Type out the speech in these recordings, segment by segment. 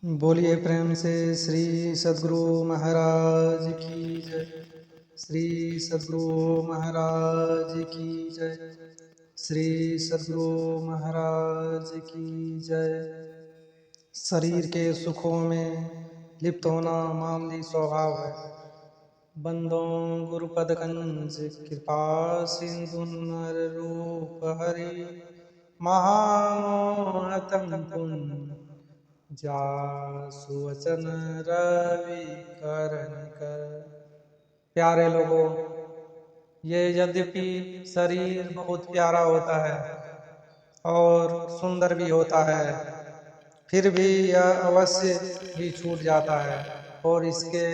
बोलिए प्रेम से श्री सद्गुरु महाराज की जय। श्री सद्गुरु महाराज की जय। श्री सद्गुरु महाराज की जय। शरीर के सुखों में लिप्त होना मामूली स्वभाव है। बंदों गुरुपद कंज कृपा सिंधु नर रूप हरि महामोहतम पुण्य जासु वचन रवि करण कर। प्यारे लोगों, ये यद्यपि शरीर बहुत प्यारा होता है और सुंदर भी होता है, फिर भी यह अवश्य ही छूट जाता है और इसके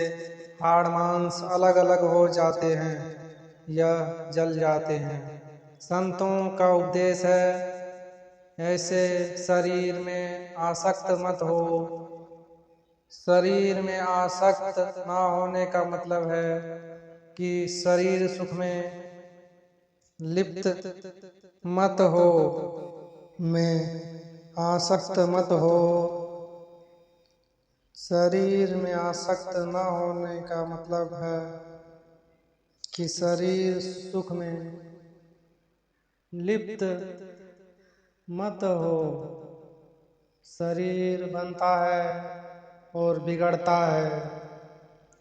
हाड़ मांस अलग अलग हो जाते हैं या जल जाते हैं। संतों का उपदेश है, ऐसे शरीर में आसक्त मत हो। शरीर में आसक्त ना होने का मतलब है कि शरीर सुख में लिप्त मत हो, में आसक्त मत हो। शरीर में आसक्त न होने का मतलब है कि शरीर सुख में लिप्त मत हो। शरीर बनता है और बिगड़ता है।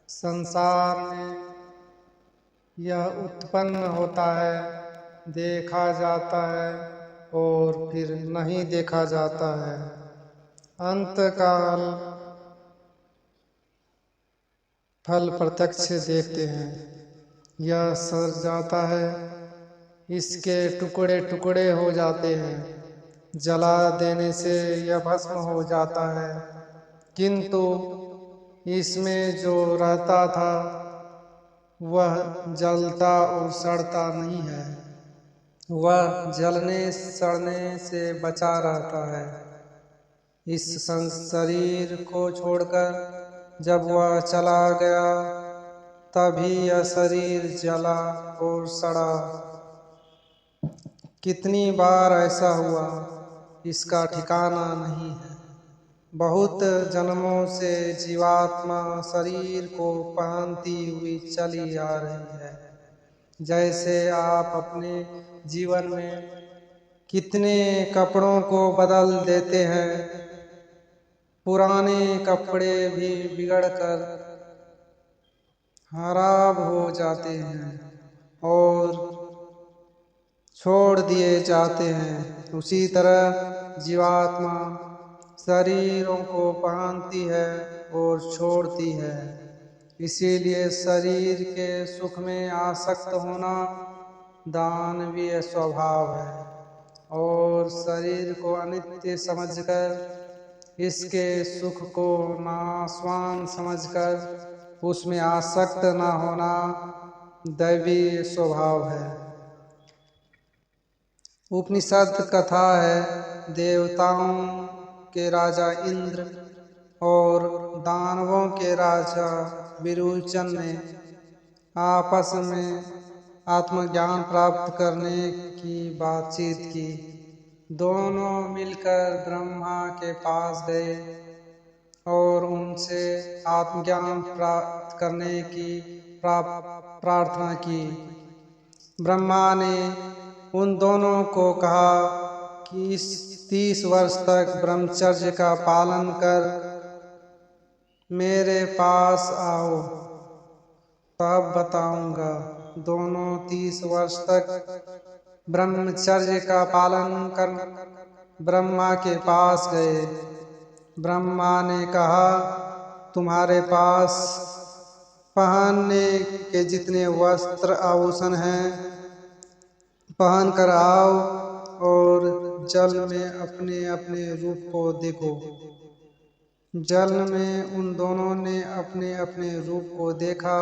संसार में यह उत्पन्न होता है, देखा जाता है और फिर नहीं देखा जाता है। अंतकाल फल प्रत्यक्ष देखते हैं। यह सड़ जाता है, इसके टुकड़े टुकड़े हो जाते हैं। जला देने से यह भस्म हो जाता है, किंतु इसमें जो रहता था वह जलता और सड़ता नहीं है। वह जलने सड़ने से बचा रहता है। इस शरीर को छोड़कर जब वह चला गया, तभी यह शरीर जला और सड़ा। कितनी बार ऐसा हुआ, इसका ठिकाना नहीं है। बहुत जन्मों से जीवात्मा शरीर को पहनती हुई चली आ रही है। जैसे आप अपने जीवन में कितने कपड़ों को बदल देते हैं, पुराने कपड़े भी बिगड़कर खराब हो जाते हैं और छोड़ दिए जाते हैं। उसी तरह जीवात्मा शरीरों को पहनती है और छोड़ती है। इसीलिए शरीर के सुख में आसक्त होना दानवीय स्वभाव है और शरीर को अनित्य समझकर, इसके सुख को नाशवान समझकर उसमें आसक्त न होना दैवीय स्वभाव है। उपनिषद कथा है, देवताओं के राजा इंद्र और दानवों के राजा विरोचन ने आपस में आत्मज्ञान प्राप्त करने की बातचीत की। दोनों मिलकर ब्रह्मा के पास गए और उनसे आत्मज्ञान प्राप्त करने की प्रार्थना की। ब्रह्मा ने उन दोनों को कहा कि इस 30 वर्ष तक ब्रह्मचर्य का पालन कर मेरे पास आओ, तब बताऊंगा। दोनों 30 वर्ष तक ब्रह्मचर्य का पालन कर ब्रह्मा के पास गए। ब्रह्मा ने कहा, तुम्हारे पास पहनने के जितने वस्त्र आभूषण हैं, पहन कर आओ और जल में अपने अपने रूप को देखो। जल में उन दोनों ने अपने अपने रूप को देखा।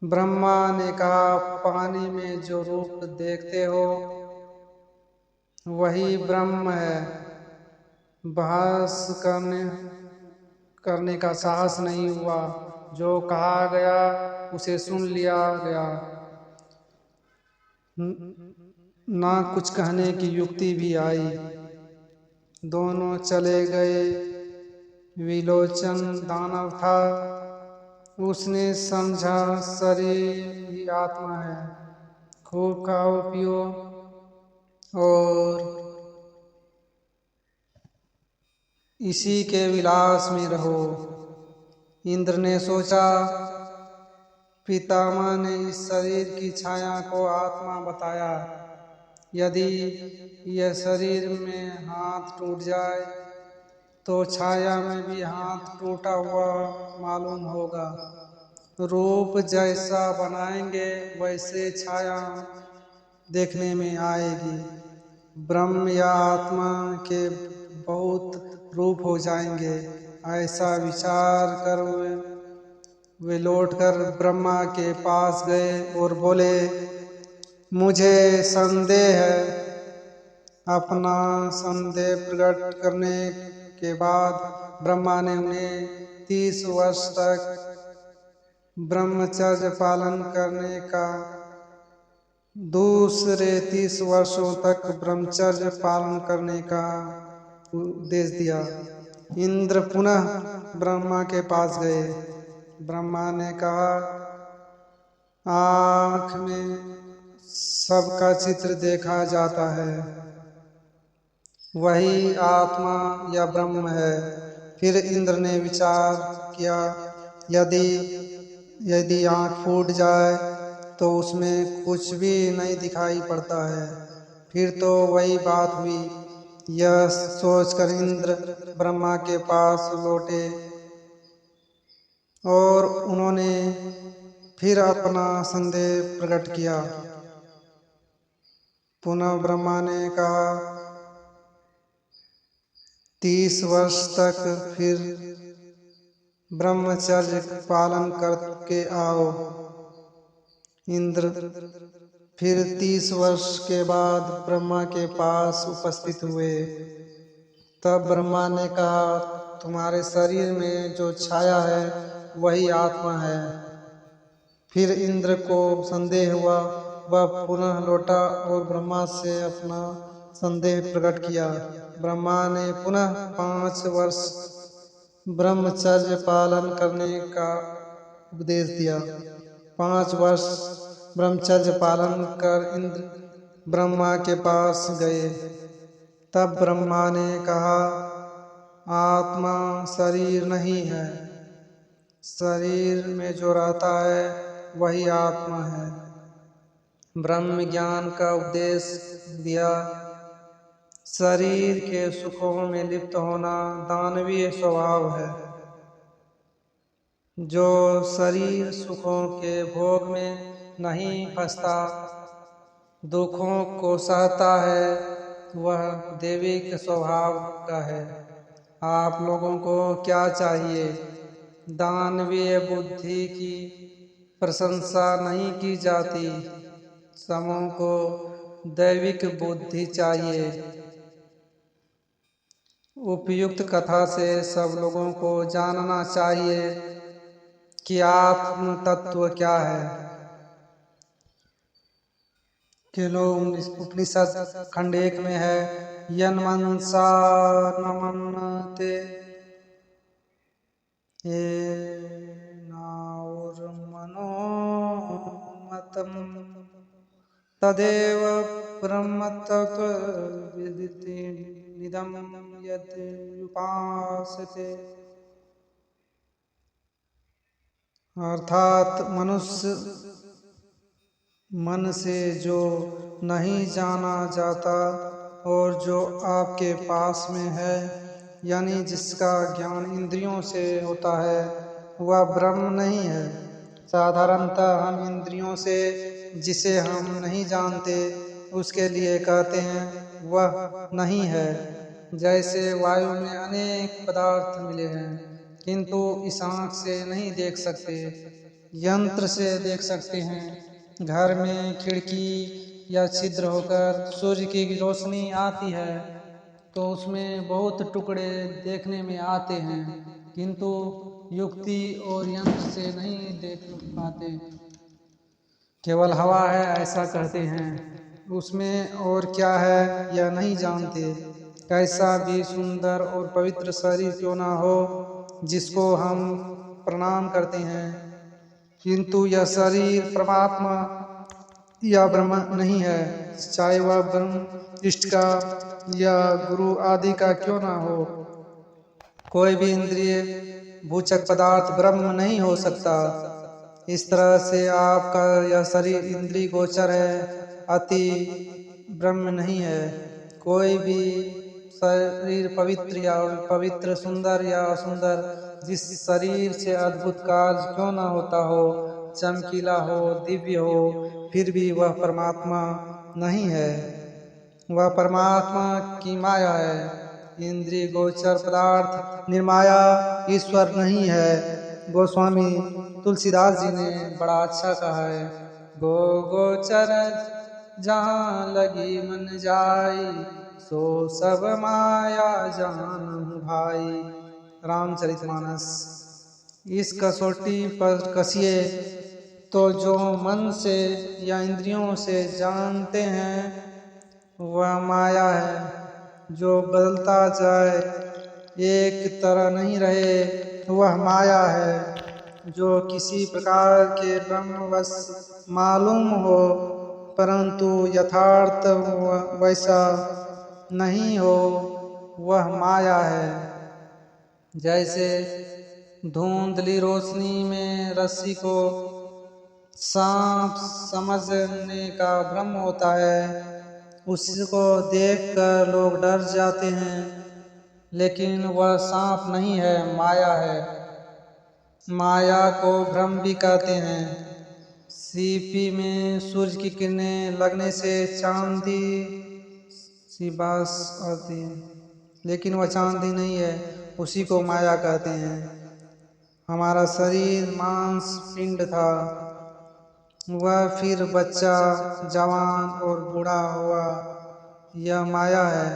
ब्रह्मा ने कहा, पानी में जो रूप देखते हो वही ब्रह्म है। बहस करने का साहस नहीं हुआ। जो कहा गया उसे सुन लिया गया। ना कुछ कहने की युक्ति भी आई। दोनों चले गए। विलोचन दानव था। उसने समझा शरीर ही आत्मा है। खूब खाओ पियो और इसी के विलास में रहो। इंद्र ने सोचा, पितामह ने इस शरीर की छाया को आत्मा बताया। यदि यह शरीर में हाथ टूट जाए तो छाया में भी हाथ टूटा हुआ मालूम होगा। रूप जैसा बनाएंगे वैसे छाया देखने में आएगी। ब्रह्म या आत्मा के बहुत रूप हो जाएंगे। ऐसा विचार कर वे लौटकर ब्रह्मा के पास गए और बोले, मुझे संदेह है। अपना संदेह प्रकट करने के बाद ब्रह्मा ने उन्हें 30 वर्ष तक ब्रह्मचर्य पालन करने का, दूसरे 30 वर्षों तक ब्रह्मचर्य पालन करने का उपदेश दिया। इंद्र पुनः ब्रह्मा के पास गए। ब्रह्मा ने कहा, आँख में सबका चित्र देखा जाता है, वही आत्मा या ब्रह्म है। फिर इंद्र ने विचार किया, यदि आँख फूट जाए तो उसमें कुछ भी नहीं दिखाई पड़ता है, फिर तो वही बात हुई। यह सोचकर इंद्र ब्रह्मा के पास लौटे और उन्होंने फिर अपना संदेह प्रकट किया। पुनः ब्रह्मा ने कहा, 30 वर्ष तक फिर ब्रह्मचर्य पालन करके आओ। इंद्र फिर 30 वर्ष के बाद ब्रह्मा के पास उपस्थित हुए। तब ब्रह्मा ने कहा, तुम्हारे शरीर में जो छाया है वही आत्मा है। फिर इंद्र को संदेह हुआ। वह पुनः लौटा और ब्रह्मा से अपना संदेह प्रकट किया। ब्रह्मा ने पुनः 5 वर्ष ब्रह्मचर्य पालन करने का उपदेश दिया। 5 वर्ष ब्रह्मचर्य पालन कर इंद्र ब्रह्मा के पास गए। तब ब्रह्मा ने कहा, आत्मा शरीर नहीं है, शरीर में जो रहता है वही आत्मा है। ब्रह्म ज्ञान का उपदेश दिया। शरीर के सुखों में लिप्त होना दानवीय स्वभाव है। जो शरीर सुखों के भोग में नहीं फंसता, दुखों को सहता है, वह दैविक स्वभाव का है। आप लोगों को क्या चाहिए? दानवीय बुद्धि की प्रशंसा नहीं की जाती, समूह को दैविक बुद्धि चाहिए। उपयुक्त कथा से सब लोगों को जानना चाहिए कि आत्म तत्व क्या है। केलो उपनिषद खंड 1 में है, यन्मनसा नमन्ते नाउर्मनोमतं तदेव ब्रह्मतत्त्वविदिति निदं यदुपासते। अर्थात मनुष्य मन से जो नहीं जाना जाता और जो आपके पास में है, यानी जिसका ज्ञान इंद्रियों से होता है, वह ब्रह्म नहीं है। साधारणतः हम इंद्रियों से जिसे हम नहीं जानते उसके लिए कहते हैं वह नहीं है। जैसे वायु में अनेक पदार्थ मिले हैं, किंतु इस आँख से नहीं देख सकते, यंत्र से देख सकते हैं। घर में खिड़की या छिद्र होकर सूर्य की रोशनी आती है तो उसमें बहुत टुकड़े देखने में आते हैं, किंतु युक्ति और यंत्र से नहीं देख पाते। केवल हवा है ऐसा कहते हैं, उसमें और क्या है यह नहीं जानते। कैसा भी सुंदर और पवित्र शरीर क्यों ना हो जिसको हम प्रणाम करते हैं, किंतु यह शरीर परमात्मा या ब्रह्म नहीं है, चाहे वह ब्रह्म इष्ट का या गुरु आदि का क्यों ना हो। कोई भी इंद्रिय भूचक पदार्थ ब्रह्म नहीं हो सकता। इस तरह से आपका यह शरीर इंद्रिय गोचर है, अति ब्रह्म नहीं है। कोई भी शरीर पवित्र या पवित्र, सुंदर या असुंदर, जिस शरीर से अद्भुत कार्य क्यों न होता हो, चमकीला हो, दिव्य हो, फिर भी वह परमात्मा नहीं है। वह परमात्मा की माया है। इंद्रिय गोचर पदार्थ निर्माया ईश्वर नहीं है। गोस्वामी तुलसीदास जी ने बड़ा अच्छा कहा है, गो गोचर जहाँ लगी मन जाई, सो सब माया जानहु भाई। रामचरितमानस। इस कसौटी पर कसिए तो जो मन से या इंद्रियों से जानते हैं वह माया है। जो बदलता जाए, एक तरह नहीं रहे, वह माया है। जो किसी प्रकार के ब्रह्मवश मालूम हो परंतु यथार्थ वैसा नहीं हो, वह माया है। जैसे धुंधली रोशनी में रस्सी को सांप समझने का भ्रम होता है, उसको देखकर लोग डर जाते हैं, लेकिन वह सांप नहीं है, माया है। माया को भ्रम भी कहते हैं। सीपी में सूर्य की किरणें लगने से चांदी सी बास आती है, लेकिन वह चांदी नहीं है, उसी को माया कहते हैं। हमारा शरीर मांस पिंड था, वह फिर बच्चा, जवान और बूढ़ा हुआ, यह माया है।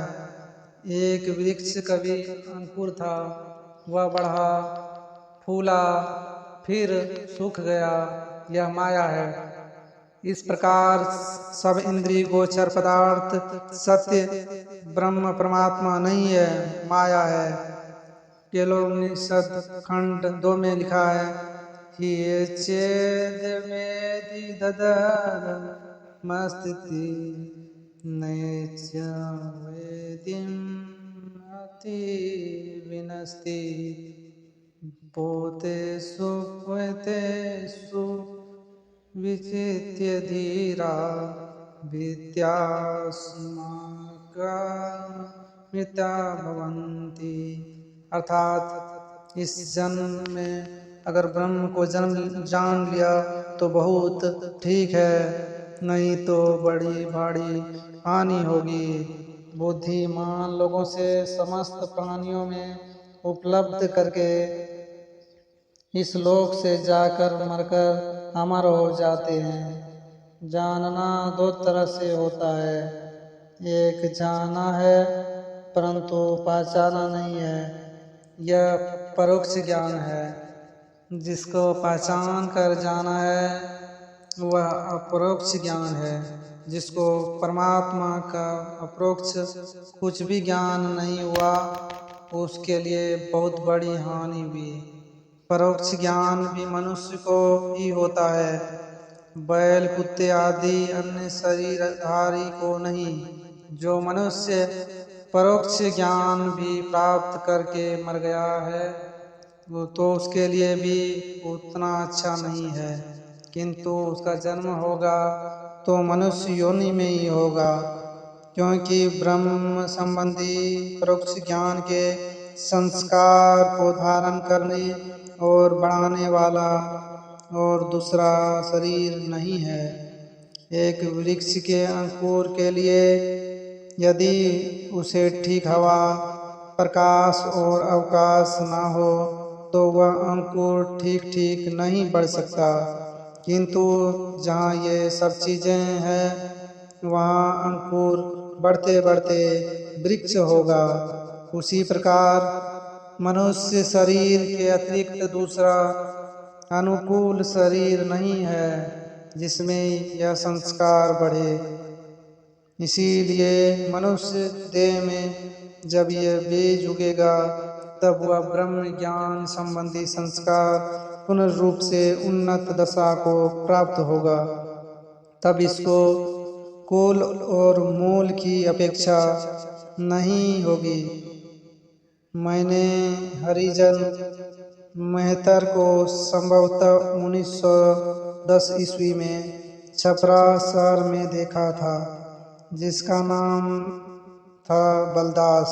एक वृक्ष कभी अंकुर था, वह बढ़ा, फूला, फिर सूख गया, यह माया है। इस प्रकार सब इंद्रिय गोचर पदार्थ सत्य ब्रह्म परमात्मा नहीं है, माया है। केलोपनिषद खंड 2 में लिखा है, ये चेद मेदि ददर मस्तिति नैच वेदिम अति विनस्ति भूतेषु भूतेषु विचित्य धीरा विद्यास्माका मृता भवन्ति। अर्थात इस जन्म में अगर ब्रह्म को जन्म जान लिया तो बहुत ठीक है, नहीं तो बड़ी भारी हानि होगी। बुद्धिमान लोगों से समस्त प्राणियों में उपलब्ध करके इस लोक से जाकर मरकर अमर हो जाते हैं। जानना 2 तरह से होता है, एक जाना है परंतु पहचाना नहीं है, यह परोक्ष ज्ञान है। जिसको पहचान कर जाना है वह अपरोक्ष ज्ञान है। जिसको परमात्मा का अपरोक्ष कुछ भी ज्ञान नहीं हुआ, उसके लिए बहुत बड़ी हानि भी। परोक्ष ज्ञान भी मनुष्य को ही होता है, बैल, कुत्ते आदि अन्य शरीरधारी को नहीं। जो मनुष्य परोक्ष ज्ञान भी प्राप्त करके मर गया है, वो तो उसके लिए भी उतना अच्छा नहीं है, किंतु उसका जन्म होगा तो मनुष्य योनि में ही होगा, क्योंकि ब्रह्म संबंधी परोक्ष ज्ञान के संस्कार को धारण करने और बढ़ाने वाला और दूसरा शरीर नहीं है। एक वृक्ष के अंकुर के लिए यदि उसे ठीक हवा, प्रकाश और अवकाश न हो तो वह अंकुर ठीक ठीक नहीं बढ़ सकता, किंतु जहाँ ये सब चीज़ें हैं वहाँ अंकुर बढ़ते बढ़ते वृक्ष होगा। उसी प्रकार मनुष्य शरीर के अतिरिक्त दूसरा अनुकूल शरीर नहीं है जिसमें यह संस्कार बढ़े। इसीलिए मनुष्य देह में जब यह बीज उगेगा तब वह ब्रह्म ज्ञान संबंधी संस्कार पुनर्रूप से उन्नत दशा को प्राप्त होगा। तब इसको कुल और मूल की अपेक्षा नहीं होगी। मैंने हरिजन मेहतर को संभवतः 1910 ईस्वी में छपरा शहर में देखा था, जिसका नाम था बलदास।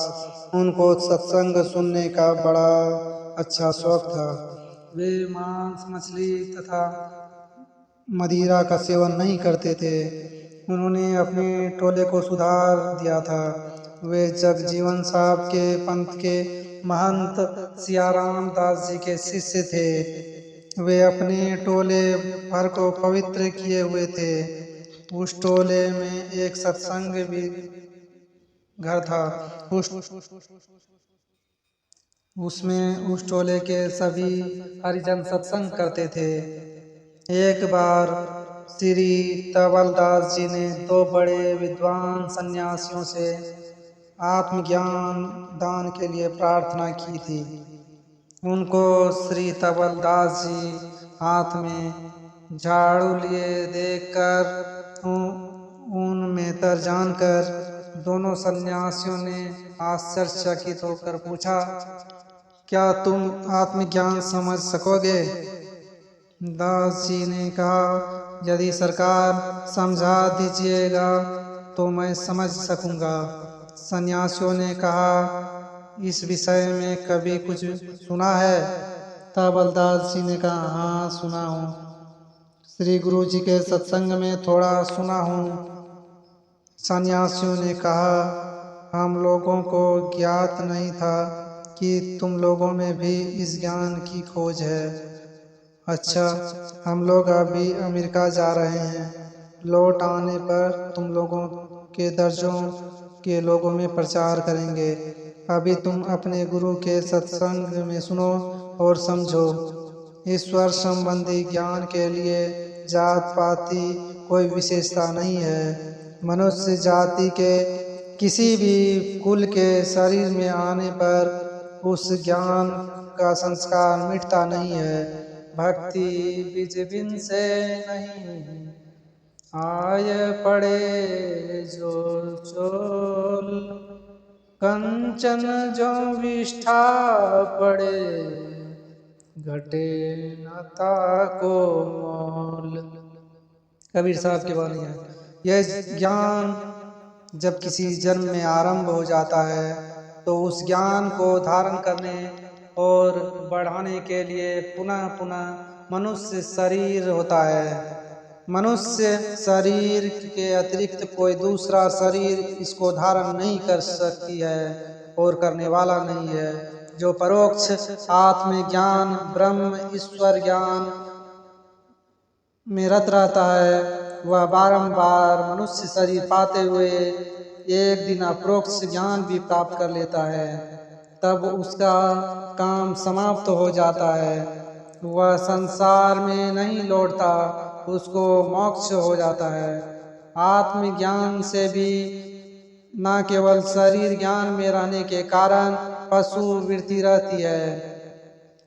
उनको सत्संग सुनने का बड़ा अच्छा शौक था। वे मांस, मछली तथा मदिरा का सेवन नहीं करते थे। उन्होंने अपने टोले को सुधार दिया था। वे जगजीवन साहब के पंथ के महंत सियाराम दास जी के शिष्य थे। वे अपने टोले भर को पवित्र किए हुए थे। उस टोले में एक सत्संग भी घर था। उस टोले के सभी हरिजन सत्संग करते थे। एक बार श्री तबलदास जी ने 2 बड़े विद्वान सन्यासियों से आत्मज्ञान दान के लिए प्रार्थना की थी। उनको श्री तबलदास जी हाथ में झाड़ू लिए देखकर उनमें तर जानकर दोनों सन्यासियों ने आश्चर्यचकित होकर पूछा, क्या तुम आत्मज्ञान समझ सकोगे? दास जी ने कहा, यदि सरकार समझा दीजिएगा तो मैं समझ सकूंगा। सन्यासियों ने कहा, इस विषय में कभी कुछ सुना है? तबलदास जी ने कहा, हाँ सुना हूँ। श्री गुरु जी के सत्संग में थोड़ा सुना हूँ। सन्यासियों ने कहा, हम लोगों को ज्ञात नहीं था कि तुम लोगों में भी इस ज्ञान की खोज है। अच्छा, हम लोग अभी अमेरिका जा रहे हैं। लौट आने पर तुम लोगों के दर्जों के लोगों में प्रचार करेंगे। अभी तुम अपने गुरु के सत्संग में सुनो और समझो। ईश्वर संबंधी ज्ञान के लिए जात पाती कोई विशेषता नहीं है। मनुष्य जाति के किसी भी कुल के शरीर में आने पर उस ज्ञान का संस्कार मिटता नहीं है। भक्ति बीज बिन से नहीं आय पड़े जो चोल, कंचन जो विष्ठा पड़े घटे नता को मोल। कबीर साहब की वाणी है। यह ज्ञान जब किसी जन्म में आरंभ हो जाता है तो उस ज्ञान को धारण करने और बढ़ाने के लिए पुनः पुनः मनुष्य शरीर होता है। मनुष्य शरीर के अतिरिक्त कोई दूसरा शरीर इसको धारण नहीं कर सकती है और करने वाला नहीं है। जो परोक्ष आत्मज्ञान ब्रह्म ईश्वर ज्ञान में रत रहता है, वह बारंबार मनुष्य शरीर पाते हुए एक दिन अपरोक्ष ज्ञान भी प्राप्त कर लेता है। तब उसका काम समाप्त हो जाता है। वह संसार में नहीं लौटता, उसको मोक्ष हो जाता है। आत्मज्ञान से भी न केवल शरीर ज्ञान में रहने के कारण पशु वृत्ति रहती है,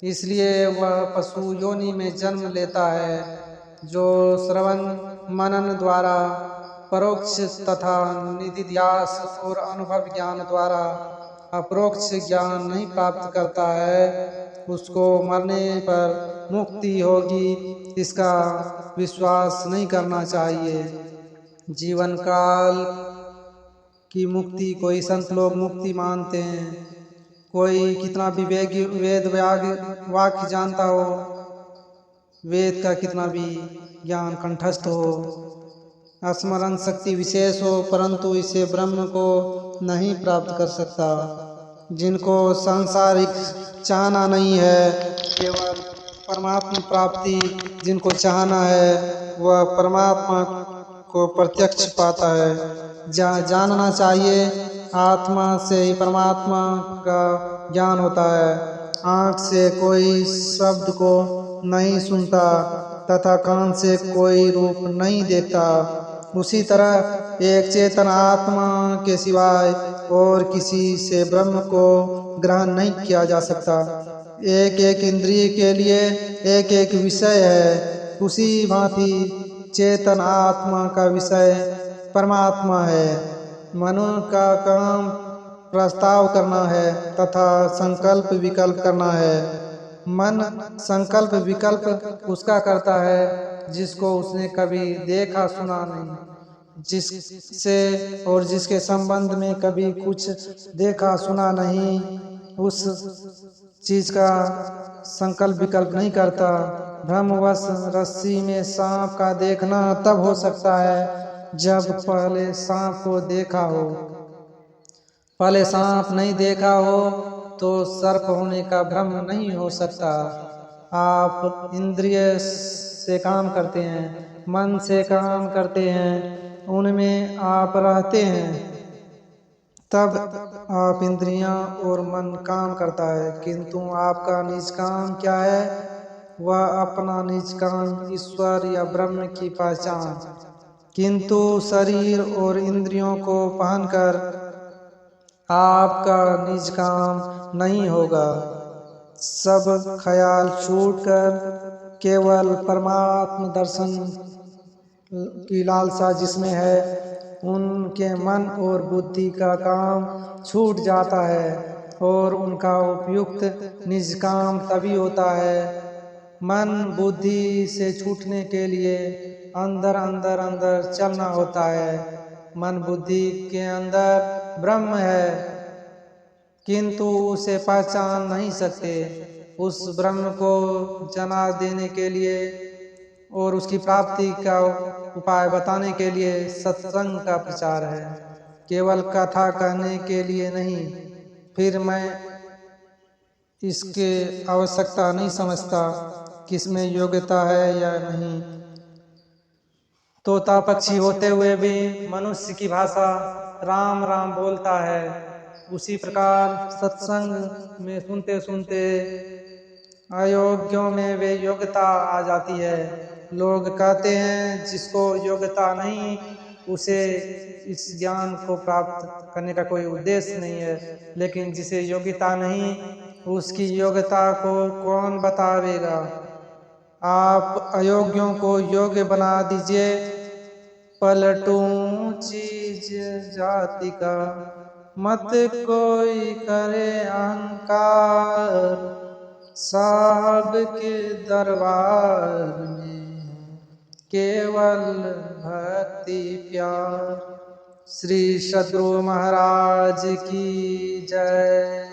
इसलिए वह पशु योनि में जन्म लेता है। जो श्रवण मनन द्वारा परोक्ष तथा निधिध्यास और अनुभव ज्ञान द्वारा अपरोक्ष ज्ञान नहीं प्राप्त करता है, उसको मरने पर मुक्ति होगी इसका विश्वास नहीं करना चाहिए। जीवन काल की मुक्ति कोई संत लोग मुक्ति मानते हैं। कोई कितना भी वेद वाक्य जानता हो, वेद का कितना भी ज्ञान कंठस्थ हो, स्मरण शक्ति विशेष हो, परंतु इसे ब्रह्म को नहीं प्राप्त कर सकता। जिनको सांसारिक चाहना नहीं है, केवल परमात्मा प्राप्ति जिनको चाहना है, वह परमात्मा को प्रत्यक्ष पाता है। जानना चाहिए, आत्मा से ही परमात्मा का ज्ञान होता है। आँख से कोई शब्द को नहीं सुनता तथा कान से कोई रूप नहीं देखता। उसी तरह एक चेतन आत्मा के सिवाय और किसी से ब्रह्म को ग्रहण नहीं किया जा सकता। एक एक इंद्रिय के लिए एक एक विषय है, उसी भांति चेतन आत्मा का विषय परमात्मा है। मनुष्य का काम प्रस्ताव करना है तथा संकल्प विकल्प करना है। मन संकल्प विकल्प उसका करता है जिसको उसने कभी देखा सुना नहीं, जिससे और जिसके संबंध में कभी कुछ देखा सुना नहीं, उस चीज का संकल्प विकल्प नहीं करता। भ्रमवश रस्सी में सांप का देखना तब हो सकता है जब पहले सांप को देखा हो। पहले सांप नहीं देखा हो तो सर्प होने का भ्रम नहीं हो सकता। आप इंद्रिय से काम करते हैं, मन से काम करते हैं, उनमें आप रहते हैं, तब आप इंद्रियां और मन काम करता है। किंतु आपका निज काम क्या है? वह अपना निज काम ईश्वर या ब्रह्म की पहचान। किंतु शरीर और इंद्रियों को पहनकर आपका निज काम नहीं होगा। सब ख्याल छूटकर केवल परमात्म दर्शन की लालसा जिसमें है, उनके मन और बुद्धि का काम छूट जाता है और उनका उपयुक्त निज काम तभी होता है। मन बुद्धि से छूटने के लिए अंदर अंदर अंदर चलना होता है। मन बुद्धि के अंदर ब्रह्म है, किंतु उसे पहचान नहीं सकते। उस ब्रह्म को जना देने के लिए और उसकी प्राप्ति का उपाय बताने के लिए सत्संग का प्रचार है, केवल कथा कहने के लिए नहीं। फिर मैं इसके आवश्यकता नहीं समझता किसमें योग्यता है या नहीं। तोता पक्षी होते हुए भी मनुष्य की भाषा राम राम बोलता है। उसी प्रकार सत्संग में सुनते सुनते अयोग्यों में वे योग्यता आ जाती है। लोग कहते हैं जिसको योग्यता नहीं, उसे इस ज्ञान को प्राप्त करने का कोई उद्देश्य नहीं है। लेकिन जिसे योग्यता नहीं, उसकी योग्यता को कौन बतावेगा? आप अयोग्यों को योग्य बना दीजिए। पलटूं चीज जाति का, मत कोई करे अहंकार। साहब के दरबार में केवल भक्ति प्यार। श्री सद्गुरु महाराज की जय।